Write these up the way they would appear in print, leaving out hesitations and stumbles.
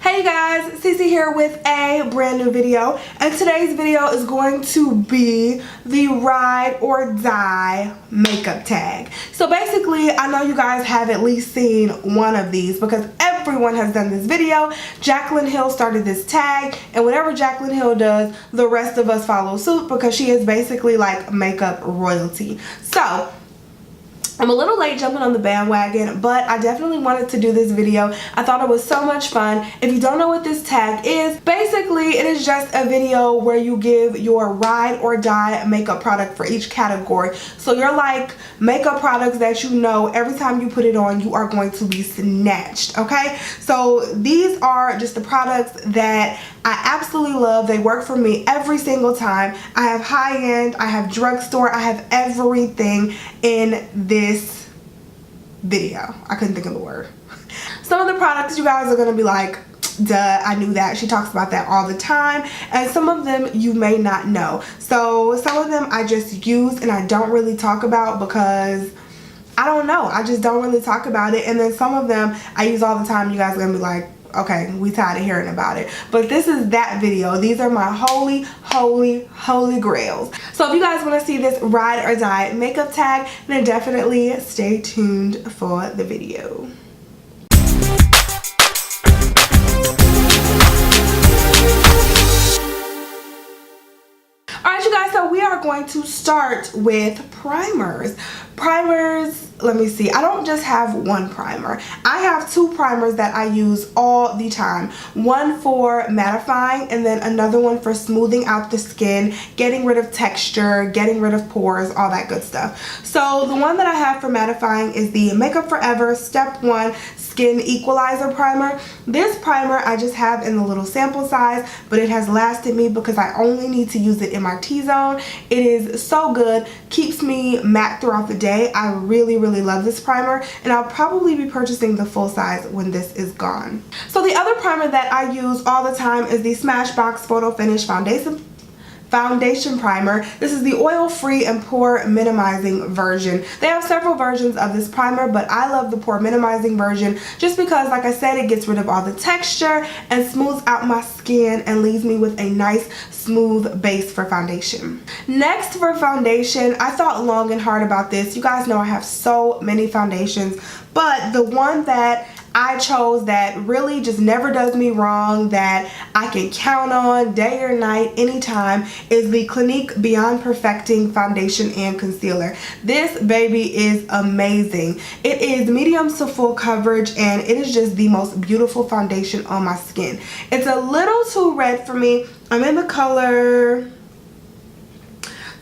Hey guys, Cece here with a brand new video, and today's video is going to be the ride or die makeup tag. So basically, I know you guys have at least seen one of these because everyone has done this video. Jaclyn Hill started this tag, and whatever Jaclyn Hill does, the rest of us follow suit because she is basically like makeup royalty. So I'm a little late jumping on the bandwagon, but I definitely wanted to do this video. I thought it was so much fun. If you don't know what this tag is, basically it is just a video where you give your ride or die makeup product for each category. So you're like makeup products that you know every time you put it on, you are going to be snatched, okay? So these are just the products that I absolutely love. They work for me every single time. I have high-end, I have drugstore, I have everything in this video. I couldn't think of the word. Some of the products you guys are going to be like, duh, I knew that. She talks about that all the time. And some of them you may not know. So some of them I just use and I don't really talk about because I don't know. I just don't really talk about it. And then some of them I use all the time. You guys are going to be like, okay, we tired of hearing about it. But this is that video. These are my holy grails. So if you guys want to see this ride or die makeup tag, then definitely stay tuned for the video. Alright you guys, so we are going to start with primers. Let me see, I don't just have one primer. I have two primers that I use all the time. One for mattifying and then another one for smoothing out the skin, getting rid of texture, getting rid of pores, all that good stuff. So the one that I have for mattifying is the Makeup Forever Step 1 Skin Equalizer Primer. This primer I just have in the little sample size, but it has lasted me because I only need to use it in my T-zone. It is so good, keeps me matte throughout the day. I really love this primer, and I'll probably be purchasing the full size when this is gone. So the other primer that I use all the time is the Smashbox Photo Finish Foundation Primer. This is the oil-free and pore minimizing version. They have several versions of this primer, but I love the pore minimizing version just because, like I said, it gets rid of all the texture and smooths out my skin and leaves me with a nice smooth base for foundation. Next for foundation, I thought long and hard about this. You guys know I have so many foundations, but the one that I chose that really just never does me wrong, that I can count on day or night, anytime, is the Clinique Beyond Perfecting Foundation and Concealer. This baby is amazing. It is medium to full coverage, and it is just the most beautiful foundation on my skin. It's a little too red for me. I'm in the color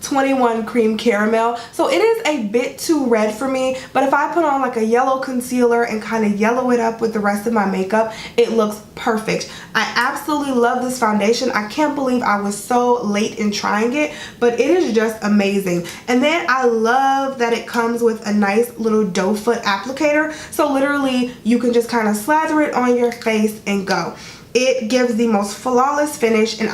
21 Cream Caramel, so it is a bit too red for me, but if I put on like a yellow concealer and kind of yellow it up with the rest of my makeup, it looks perfect. I absolutely love this foundation. I can't believe I was so late in trying it, but it is just amazing. And then I love that it comes with a nice little doe foot applicator, so literally you can just kind of slather it on your face and go. It gives the most flawless finish, and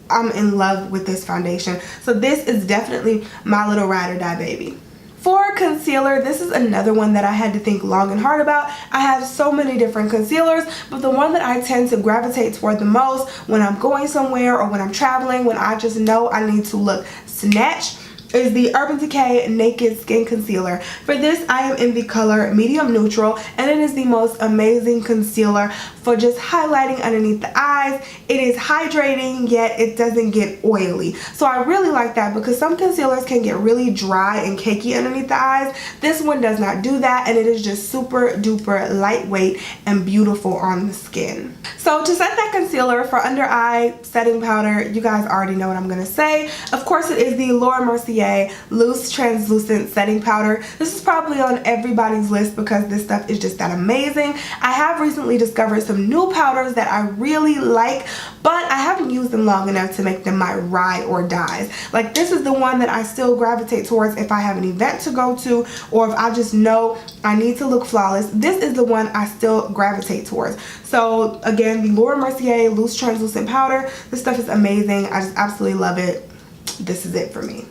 I'm in love with this foundation. So this is definitely my little ride or die baby. For concealer, this is another one that I had to think long and hard about. I have so many different concealers, but the one that I tend to gravitate toward the most when I'm going somewhere or when I'm traveling, when I just know I need to look snatched, is the Urban Decay Naked Skin Concealer. For this, I am in the color Medium Neutral, and it is the most amazing concealer for just highlighting underneath the eyes. It is hydrating, yet it doesn't get oily. So I really like that because some concealers can get really dry and cakey underneath the eyes. This one does not do that, and it is just super duper lightweight and beautiful on the skin. So to set that concealer for under eye setting powder, you guys already know what I'm gonna say. Of course, it is the Laura Mercier Loose Translucent Setting Powder. This is probably on everybody's list because this stuff is just that amazing. I have recently discovered some new powders that I really like, but I haven't used them long enough to make them my ride or dies. Like, this is the one that I still gravitate towards if I have an event to go to, or if I just know I need to look flawless. This is the one I still gravitate towards. So again, the Laura Mercier Loose Translucent Powder. This stuff is amazing. I just absolutely love it. This is it for me.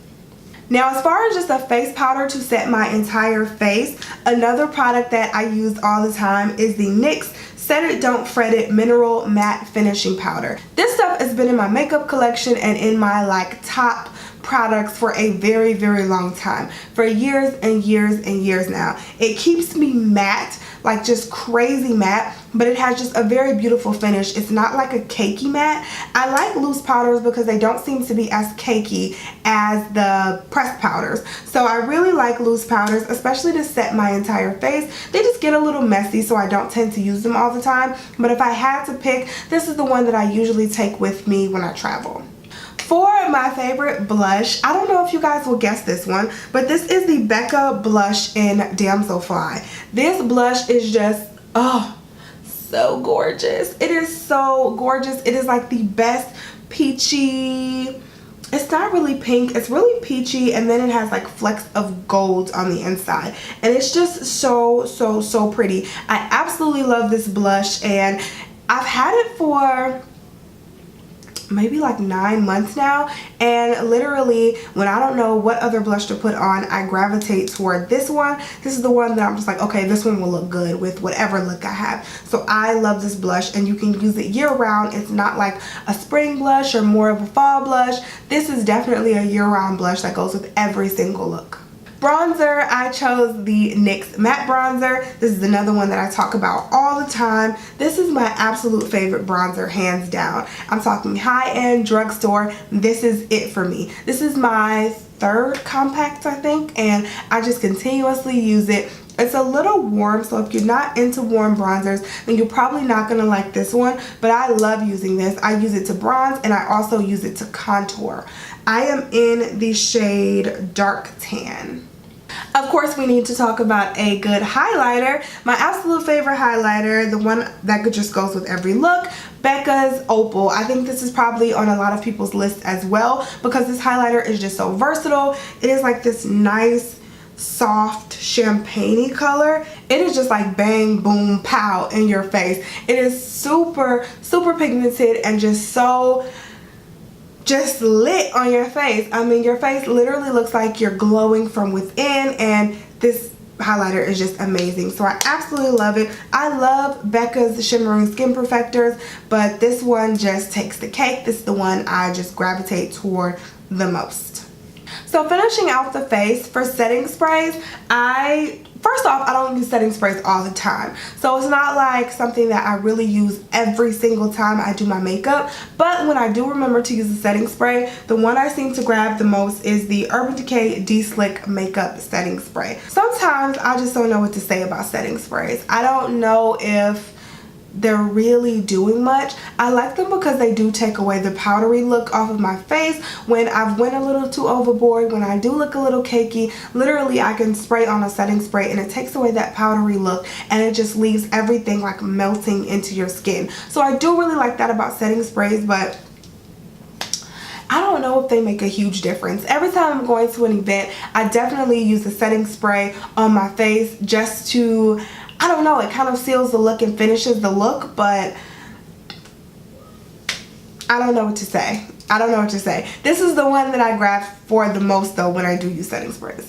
Now, as far as just a face powder to set my entire face, another product that I use all the time is the NYX Set It Don't Fret It Mineral Matte Finishing Powder. This stuff has been in my makeup collection and in my like top products for a very, very long time, for years and years and years now. It keeps me matte, like just crazy matte, but it has just a very beautiful finish. It's not like a cakey matte. I like loose powders because they don't seem to be as cakey as the pressed powders. So I really like loose powders, especially to set my entire face. They just get a little messy, so I don't tend to use them all the time. But if I had to pick, this is the one that I usually take with me when I travel. For my favorite blush, I don't know if you guys will guess this one, but this is the Becca blush in Damselfly. This blush is just, oh, so gorgeous. It is so gorgeous. It is like the best peachy, it's not really pink, it's really peachy, and then it has like flecks of gold on the inside, and it's just so, so, so pretty. I absolutely love this blush, and I've had it for maybe like 9 months now, and literally when I don't know what other blush to put on, I gravitate toward this one. This is the one that I'm just like, okay, this one will look good with whatever look I have. So I love this blush, and you can use it year round. It's not like a spring blush or more of a fall blush. This is definitely a year-round blush that goes with every single look. Bronzer, I chose the NYX matte bronzer. This is another one that I talk about all the time. This is my absolute favorite bronzer, hands down. I'm talking high-end drugstore. This is it for me. This is my third compact, I think, and I just continuously use it. It's a little warm, so if you're not into warm bronzers, then you're probably not going to like this one, but I love using this. I use it to bronze, and I also use it to contour. I am in the shade Dark Tan. Of course, we need to talk about a good highlighter. My absolute favorite highlighter, the one that just goes with every look, Becca's Opal. I think this is probably on a lot of people's list as well because this highlighter is just so versatile. It is like this nice, soft, champagne-y color. It is just like bang, boom, pow in your face. It is super, super pigmented and just so lit on your face. I mean, your face literally looks like you're glowing from within, and this highlighter is just amazing. So I absolutely love it. I love Becca's Shimmering Skin Perfectors, but this one just takes the cake. This is the one I just gravitate toward the most. So finishing out the face, for setting sprays, first off, I don't use setting sprays all the time. So it's not like something that I really use every single time I do my makeup. But when I do remember to use a setting spray, the one I seem to grab the most is the Urban Decay De-Slick Makeup Setting Spray. Sometimes I just don't know what to say about setting sprays. I don't know if they're really doing much. I like them because they do take away the powdery look off of my face. When I've went a little too overboard, when I do look a little cakey, literally I can spray on a setting spray and it takes away that powdery look, and it just leaves everything like melting into your skin. So I do really like that about setting sprays, but I don't know if they make a huge difference. Every time I'm going to an event, I definitely use the setting spray on my face just to, I don't know, it kind of seals the look and finishes the look, but I don't know what to say. I don't know what to say. This is the one that I grab for the most though when I do use setting sprays.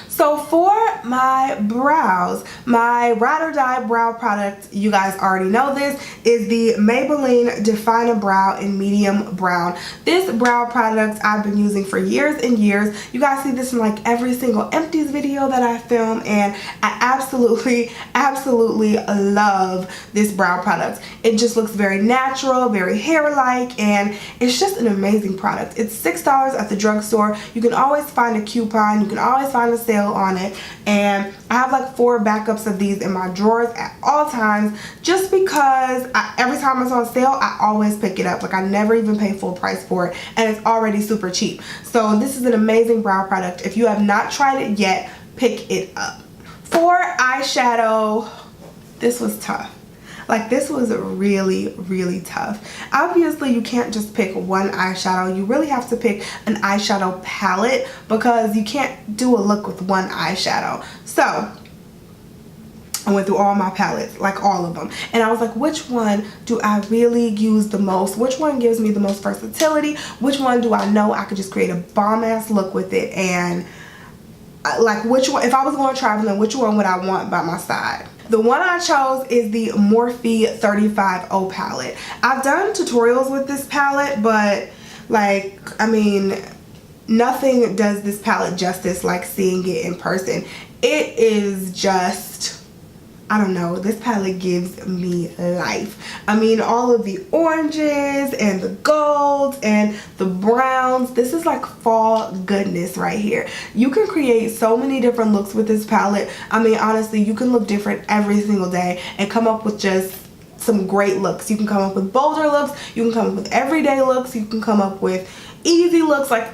So for my brows, my ride or die brow product, you guys already know this, is the Maybelline Define a Brow in Medium Brown. This brow product I've been using for years and years. You guys see this in like every single empties video that I film, and I absolutely, absolutely love this brow product. It just looks very natural, very hair-like, and it's just an amazing product. It's $6 at the drugstore. You can always find a coupon. You can always find a sale on it, and I have like 4 backups of these in my drawers at all times just because every time it's on sale I always pick it up. Like I never even pay full price for it, and it's already super cheap. So this is an amazing brow product. If you have not tried it yet, pick it up. For eyeshadow, this was tough. Like this was really, really tough. Obviously, you can't just pick one eyeshadow. You really have to pick an eyeshadow palette because you can't do a look with one eyeshadow. So I went through all my palettes, like all of them, and I was like, which one do I really use the most? Which one gives me the most versatility? Which one do I know I could just create a bomb-ass look with it? And like which one, if I was going traveling, which one would I want by my side? The one I chose is the Morphe 35O palette. I've done tutorials with this palette, but like, I mean, nothing does this palette justice like seeing it in person. It is just, I don't know, this palette gives me life. I mean, all of the oranges and the golds and the browns, this is like fall goodness right here. You can create so many different looks with this palette. I mean, honestly, you can look different every single day and come up with just some great looks. You can come up with bolder looks, you can come up with everyday looks, you can come up with easy looks, like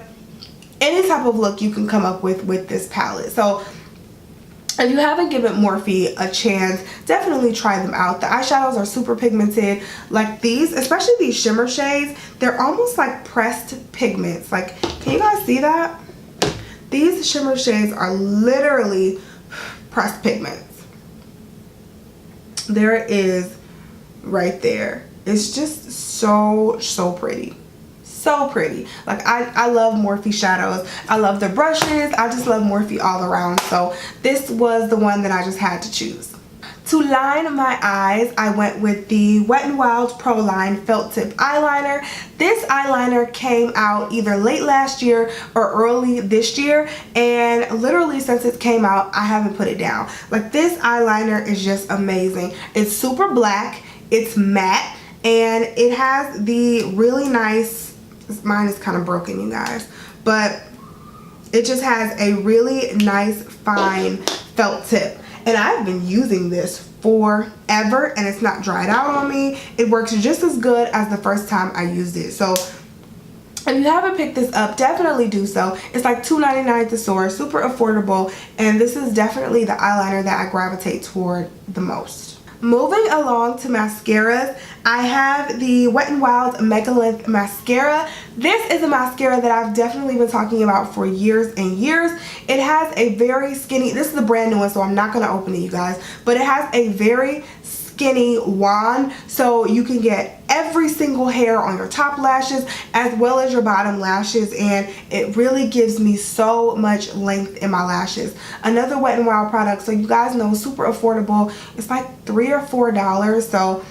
any type of look you can come up with this palette. So if you haven't given Morphe a chance, definitely try them out. The eyeshadows are super pigmented. Like these, especially these shimmer shades, they're almost like pressed pigments. Like, can you guys see that? These shimmer shades are literally pressed pigments. There it is right there. It's just so pretty. So pretty. Like I love Morphe shadows. I love the brushes. I just love Morphe all around. So this was the one that I just had to choose. To line my eyes, I went with the Wet n Wild Pro Line Felt Tip Eyeliner. This eyeliner came out either late last year or early this year, and literally since it came out, I haven't put it down. Like, this eyeliner is just amazing. It's super black, it's matte, and it has the really nice, mine is kind of broken, you guys, but it just has a really nice fine felt tip, and I've been using this forever and it's not dried out on me. It works just as good as the first time I used it. So if you haven't picked this up, definitely do so. It's like $2.99 at the store, super affordable, and this is definitely the eyeliner that I gravitate toward the most. Moving along to mascaras, I have the Wet n Wild Mega Length Mascara. This is a mascara that I've definitely been talking about for years and years. It has a very skinny, this is the brand new one, so I'm not going to open it, you guys, but it has a very skinny wand, so you can get every single hair on your top lashes as well as your bottom lashes, and it really gives me so much length in my lashes. Another Wet n Wild product, so you guys know, super affordable. It's like $3 or $4, so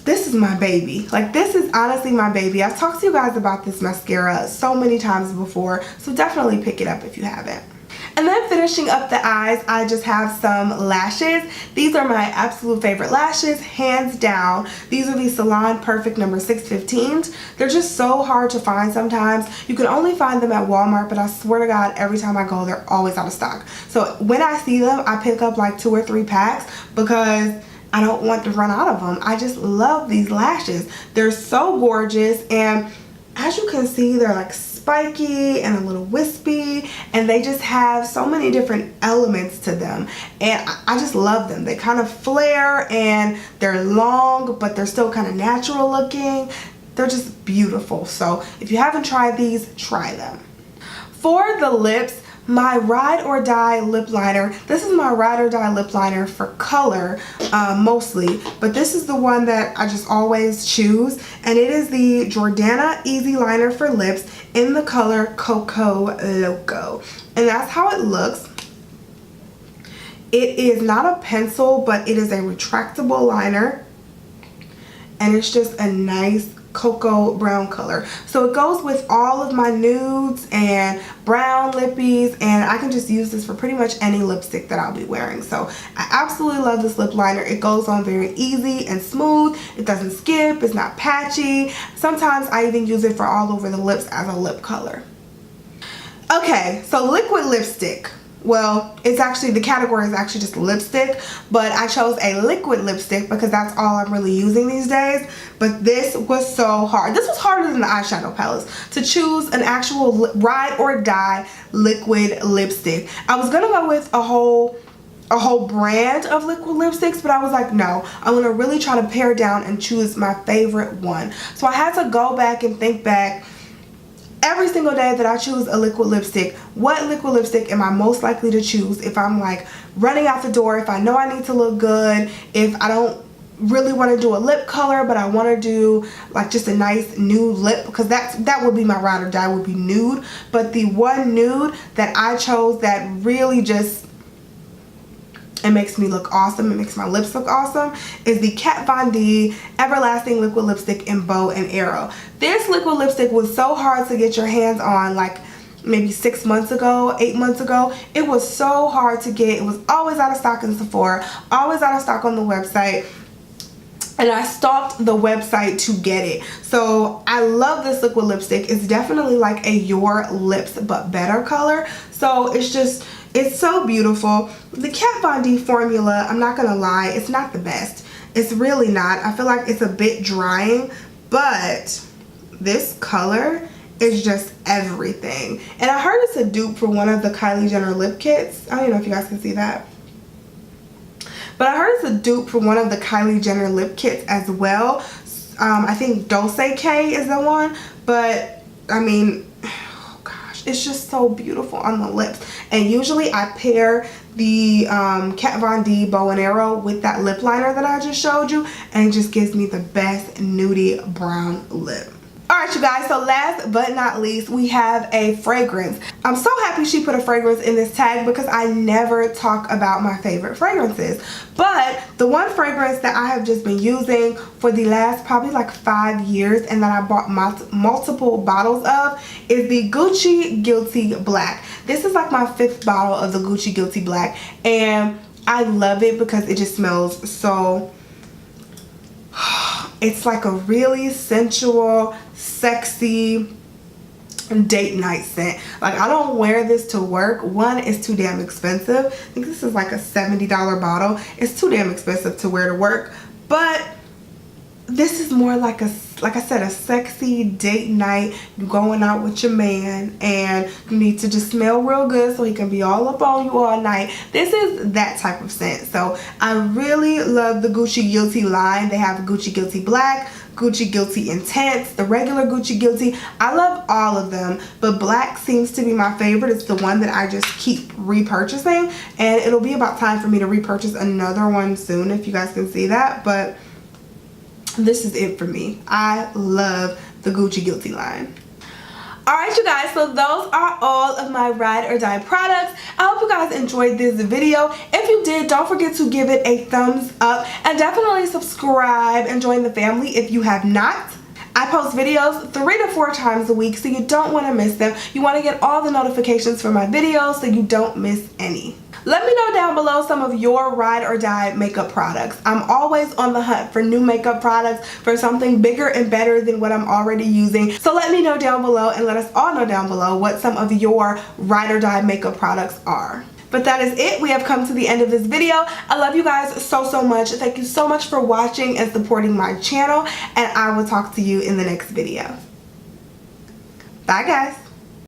this is my baby. Like, this is honestly my baby. I've talked to you guys about this mascara so many times before, so definitely pick it up if you haven't. And then finishing up the eyes, I just have some lashes. These are my absolute favorite lashes, hands down. These are the Salon Perfect number 615s. They're just so hard to find sometimes. You can only find them at Walmart, but I swear to God, every time I go, they're always out of stock. So when I see them, I pick up like 2 or 3 packs because I don't want to run out of them. I just love these lashes. They're so gorgeous, and as you can see, they're like spiky and a little wispy, and they just have so many different elements to them, and I just love them. They kind of flare and they're long, but they're still kind of natural looking. They're just beautiful. So if you haven't tried these, try them. For the lips, my Ride or Die lip liner. This is my Ride or Die lip liner for color mostly, but this is the one that I just always choose, and it is the Jordana Easy Liner for Lips in the color Coco Loco, and that's how it looks. It is not a pencil, but it is a retractable liner, and it's just a nice cocoa brown color. So it goes with all of my nudes and brown lippies, and I can just use this for pretty much any lipstick that I'll be wearing. So I absolutely love this lip liner. It goes on very easy and smooth. It doesn't skip. It's not patchy. Sometimes I even use it for all over the lips as a lip color. Okay, so liquid lipstick. Well, it's actually, the category is actually just lipstick, but I chose a liquid lipstick because that's all I'm really using these days. But this was so hard. This was harder than the eyeshadow palettes, to choose an actual Ride or Die liquid lipstick. I was gonna go with a whole brand of liquid lipsticks, but I was like, no, I'm gonna really try to pare down and choose my favorite one. So I had to go back and think back. Every single day that I choose a liquid lipstick, what liquid lipstick am I most likely to choose if I'm like running out the door, if I know I need to look good, if I don't really want to do a lip color but I want to do like just a nice nude lip, because that would be my Ride or Die, would be nude. But the one nude that I chose that really just it makes me look awesome, it makes my lips look awesome, is the Kat Von D Everlasting Liquid Lipstick in Bow and Arrow. This liquid lipstick was so hard to get your hands on, like maybe 6 months ago, 8 months ago. It was so hard to get. It was always out of stock in Sephora, always out of stock on the website. And I stalked the website to get it. So I love this liquid lipstick. It's definitely like a Your Lips But Better color. So it's so beautiful. The Kat Von D formula, I'm not gonna lie, it's not the best. It's really not. I feel like it's a bit drying, but this color is just everything. And I heard it's a dupe for one of the Kylie Jenner lip kits. I don't know if you guys can see that. But I heard it's a dupe for one of the Kylie Jenner lip kits as well. I think Dulce K is the one. But, I mean, oh gosh, it's just so beautiful on the lips. And usually I pair the Kat Von D Bow and Arrow with that lip liner that I just showed you. And it just gives me the best nudie brown lip. Alright you guys, so last but not least, we have a fragrance. I'm so happy she put a fragrance in this tag because I never talk about my favorite fragrances. But the one fragrance that I have just been using for the last probably like 5 years and that I bought multiple bottles of is the Gucci Guilty Black. This is like my 5th bottle of the Gucci Guilty Black and I love it because it just smells so... It's like a really sensual, sexy date night scent. Like, I don't wear this to work. One, it's too damn expensive. I think this is like a $70 bottle. It's too damn expensive to wear to work. But this is more like I said, a sexy date night. You're going out with your man and you need to just smell real good so he can be all up on you all night. This is that type of scent. So I really love the Gucci Guilty line. They have Gucci Guilty Black, Gucci Guilty Intense, the regular Gucci Guilty. I love all of them, but black seems to be my favorite. It's the one that I just keep repurchasing, and it'll be about time for me to repurchase another one soon, if you guys can see that. But this is it for me. I love the Gucci Guilty line. Alright you guys, so those are all of my ride or die products. I hope you guys enjoyed this video. If you did, don't forget to give it a thumbs up and definitely subscribe and join the family if you have not. I post videos 3 to 4 times a week, so you don't want to miss them. You want to get all the notifications for my videos so you don't miss any. Let me know down below some of your ride or die makeup products. I'm always on the hunt for new makeup products, for something bigger and better than what I'm already using. So let me know down below and let us all know down below what some of your ride or die makeup products are. But that is it. We have come to the end of this video. I love you guys so much. Thank you so much for watching and supporting my channel, and I will talk to you in the next video. Bye guys.